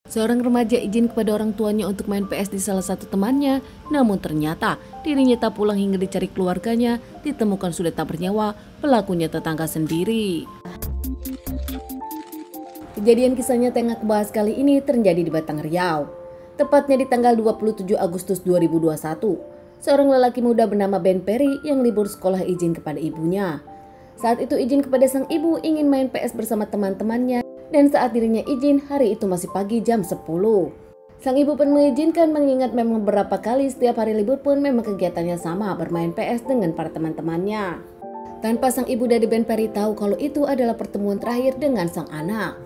Seorang remaja izin kepada orang tuanya untuk main PS di salah satu temannya, namun ternyata dirinya tak pulang hingga dicari keluarganya, ditemukan sudah tak bernyawa, pelakunya tetangga sendiri. Kejadian kisah nyata yang aku bahas kali ini terjadi di Batang, Riau. Tepatnya di tanggal 27 Agustus 2021, seorang lelaki muda bernama Ben Perry yang libur sekolah izin kepada ibunya. Saat itu izin kepada sang ibu ingin main PS bersama teman-temannya. Dan saat dirinya izin, hari itu masih pagi jam 10. Sang ibu pun mengizinkan mengingat memang beberapa kali setiap hari libur pun memang kegiatannya sama bermain PS dengan para teman-temannya. Tanpa sang ibu dari Ben Perry tahu kalau itu adalah pertemuan terakhir dengan sang anak.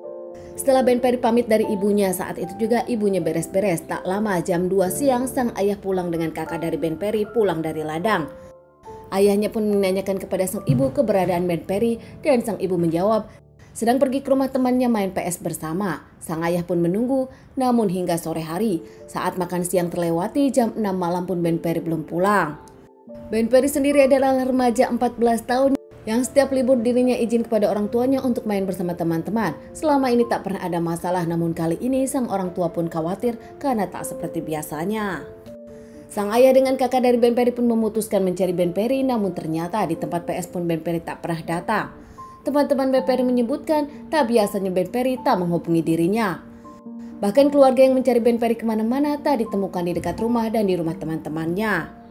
Setelah Ben Perry pamit dari ibunya, saat itu juga ibunya beres-beres. Tak lama jam 2 siang sang ayah pulang dengan kakak dari Ben Perry pulang dari ladang. Ayahnya pun menanyakan kepada sang ibu keberadaan Ben Perry dan sang ibu menjawab, sedang pergi ke rumah temannya main PS bersama. Sang ayah pun menunggu, namun hingga sore hari, saat makan siang terlewati jam 6 malam pun Ben Perry belum pulang. Ben Perry sendiri adalah remaja 14 tahun yang setiap libur dirinya izin kepada orang tuanya untuk main bersama teman-teman. Selama ini tak pernah ada masalah, namun kali ini sang orang tua pun khawatir karena tak seperti biasanya. Sang ayah dengan kakak dari Ben Perry pun memutuskan mencari Ben Perry, namun ternyata di tempat PS pun Ben Perry tak pernah datang. Teman-teman Ben Perry menyebutkan tak biasanya Ben Perry tak menghubungi dirinya. Bahkan keluarga yang mencari Ben Perry kemana-mana tak ditemukan di dekat rumah dan di rumah teman-temannya.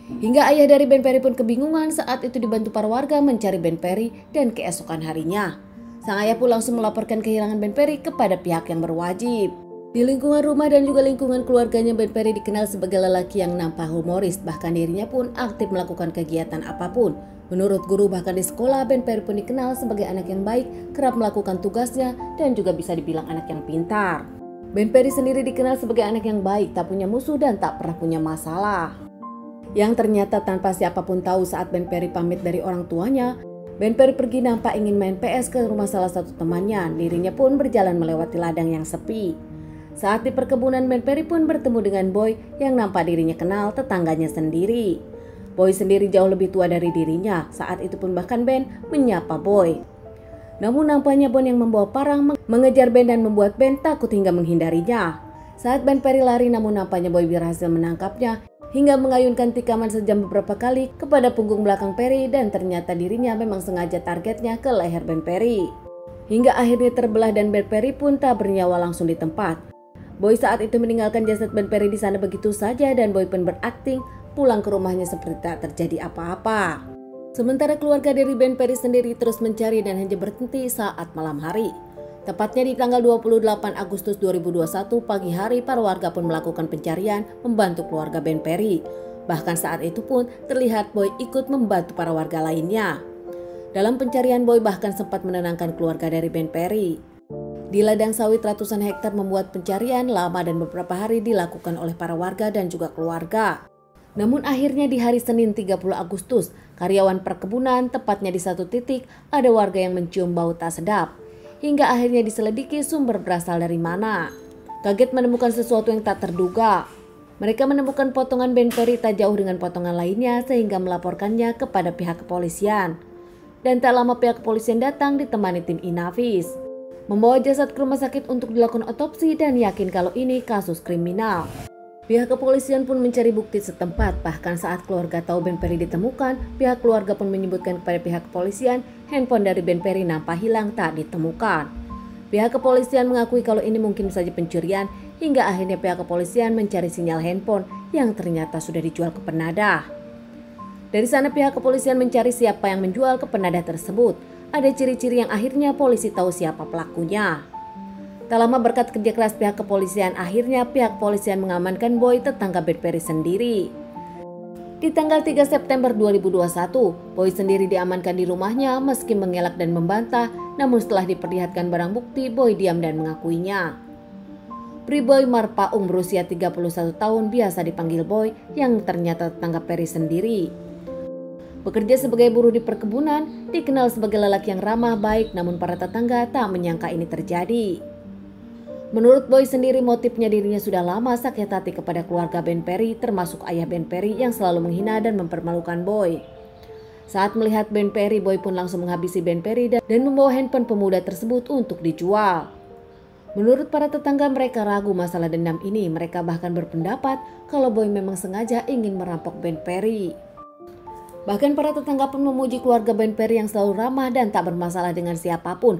Hingga ayah dari Ben Perry pun kebingungan saat itu dibantu para warga mencari Ben Perry dan keesokan harinya. Sang ayah pun langsung melaporkan kehilangan Ben Perry kepada pihak yang berwajib. Di lingkungan rumah dan juga lingkungan keluarganya, Ben Perry dikenal sebagai lelaki yang nampak humoris, bahkan dirinya pun aktif melakukan kegiatan apapun. Menurut guru bahkan di sekolah, Ben Perry pun dikenal sebagai anak yang baik, kerap melakukan tugasnya, dan juga bisa dibilang anak yang pintar. Ben Perry sendiri dikenal sebagai anak yang baik, tak punya musuh dan tak pernah punya masalah. Yang ternyata tanpa siapapun tahu saat Ben Perry pamit dari orang tuanya, Ben Perry pergi nampak ingin main PS ke rumah salah satu temannya. Dirinya pun berjalan melewati ladang yang sepi. Saat di perkebunan, Ben Perry pun bertemu dengan Boy yang nampak dirinya kenal tetangganya sendiri. Boy sendiri jauh lebih tua dari dirinya. Saat itu pun bahkan Ben menyapa Boy. Namun nampaknya Boy yang membawa parang mengejar Ben dan membuat Ben takut hingga menghindarinya. Saat Ben Perry lari, namun nampaknya Boy berhasil menangkapnya hingga mengayunkan tikaman sejam beberapa kali kepada punggung belakang Perry, dan ternyata dirinya memang sengaja targetnya ke leher Ben Perry. Hingga akhirnya terbelah dan Ben Perry pun tak bernyawa langsung di tempat. Boy saat itu meninggalkan jasad Ben Perry di sana begitu saja dan Boy pun berakting pulang ke rumahnya seperti tak terjadi apa-apa. Sementara keluarga dari Ben Perry sendiri terus mencari dan hanya berhenti saat malam hari. Tepatnya di tanggal 28 Agustus 2021 pagi hari, para warga pun melakukan pencarian membantu keluarga Ben Perry. Bahkan saat itu pun terlihat Boy ikut membantu para warga lainnya. Dalam pencarian, Boy bahkan sempat menenangkan keluarga dari Ben Perry. Di ladang sawit ratusan hektar membuat pencarian lama dan beberapa hari dilakukan oleh para warga dan juga keluarga. Namun akhirnya di hari Senin 30 Agustus, karyawan perkebunan tepatnya di satu titik ada warga yang mencium bau tak sedap. Hingga akhirnya diselidiki sumber berasal dari mana. Kaget menemukan sesuatu yang tak terduga. Mereka menemukan potongan Ben Perry tak jauh dengan potongan lainnya sehingga melaporkannya kepada pihak kepolisian. Dan tak lama pihak kepolisian datang ditemani tim Inavis. Membawa jasad ke rumah sakit untuk dilakukan otopsi dan yakin kalau ini kasus kriminal. Pihak kepolisian pun mencari bukti setempat, bahkan saat keluarga tahu Ben Perry ditemukan, pihak keluarga pun menyebutkan kepada pihak kepolisian handphone dari Ben Perry nampak hilang tak ditemukan. Pihak kepolisian mengakui kalau ini mungkin saja pencurian, hingga akhirnya pihak kepolisian mencari sinyal handphone yang ternyata sudah dijual ke penadah. Dari sana pihak kepolisian mencari siapa yang menjual ke penadah tersebut. Ada ciri-ciri yang akhirnya polisi tahu siapa pelakunya. Tak lama berkat kerja keras pihak kepolisian, akhirnya pihak kepolisian mengamankan Boy, tetangga Ben Perry sendiri. Di tanggal 3 September 2021, Boy sendiri diamankan di rumahnya meski mengelak dan membantah, namun setelah diperlihatkan barang bukti, Boy diam dan mengakuinya. Priboy Marpaung berusia 31 tahun, biasa dipanggil Boy, yang ternyata tetangga Perry sendiri. Bekerja sebagai buruh di perkebunan, dikenal sebagai lelaki yang ramah baik, namun para tetangga tak menyangka ini terjadi. Menurut Boy sendiri, motifnya dirinya sudah lama sakit hati kepada keluarga Ben Perry, termasuk ayah Ben Perry yang selalu menghina dan mempermalukan Boy. Saat melihat Ben Perry, Boy pun langsung menghabisi Ben Perry dan membawa handphone pemuda tersebut untuk dijual. Menurut para tetangga, mereka ragu masalah dendam ini. Mereka bahkan berpendapat kalau Boy memang sengaja ingin merampok Ben Perry. Bahkan para tetangga pun memuji keluarga Ben Perry yang selalu ramah dan tak bermasalah dengan siapapun.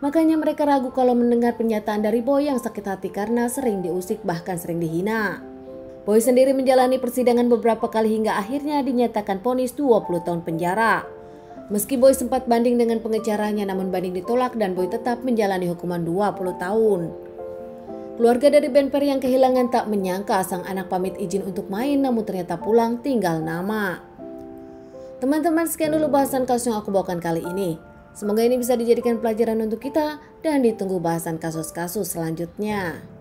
Makanya mereka ragu kalau mendengar pernyataan dari Boy yang sakit hati karena sering diusik bahkan sering dihina. Boy sendiri menjalani persidangan beberapa kali hingga akhirnya dinyatakan vonis 20 tahun penjara. Meski Boy sempat banding dengan pengecaranya, namun banding ditolak dan Boy tetap menjalani hukuman 20 tahun. Keluarga dari Ben Perry yang kehilangan tak menyangka sang anak pamit izin untuk main namun ternyata pulang tinggal nama. Teman-teman, sekian dulu bahasan kasus yang aku bawakan kali ini. Semoga ini bisa dijadikan pelajaran untuk kita dan ditunggu bahasan kasus-kasus selanjutnya.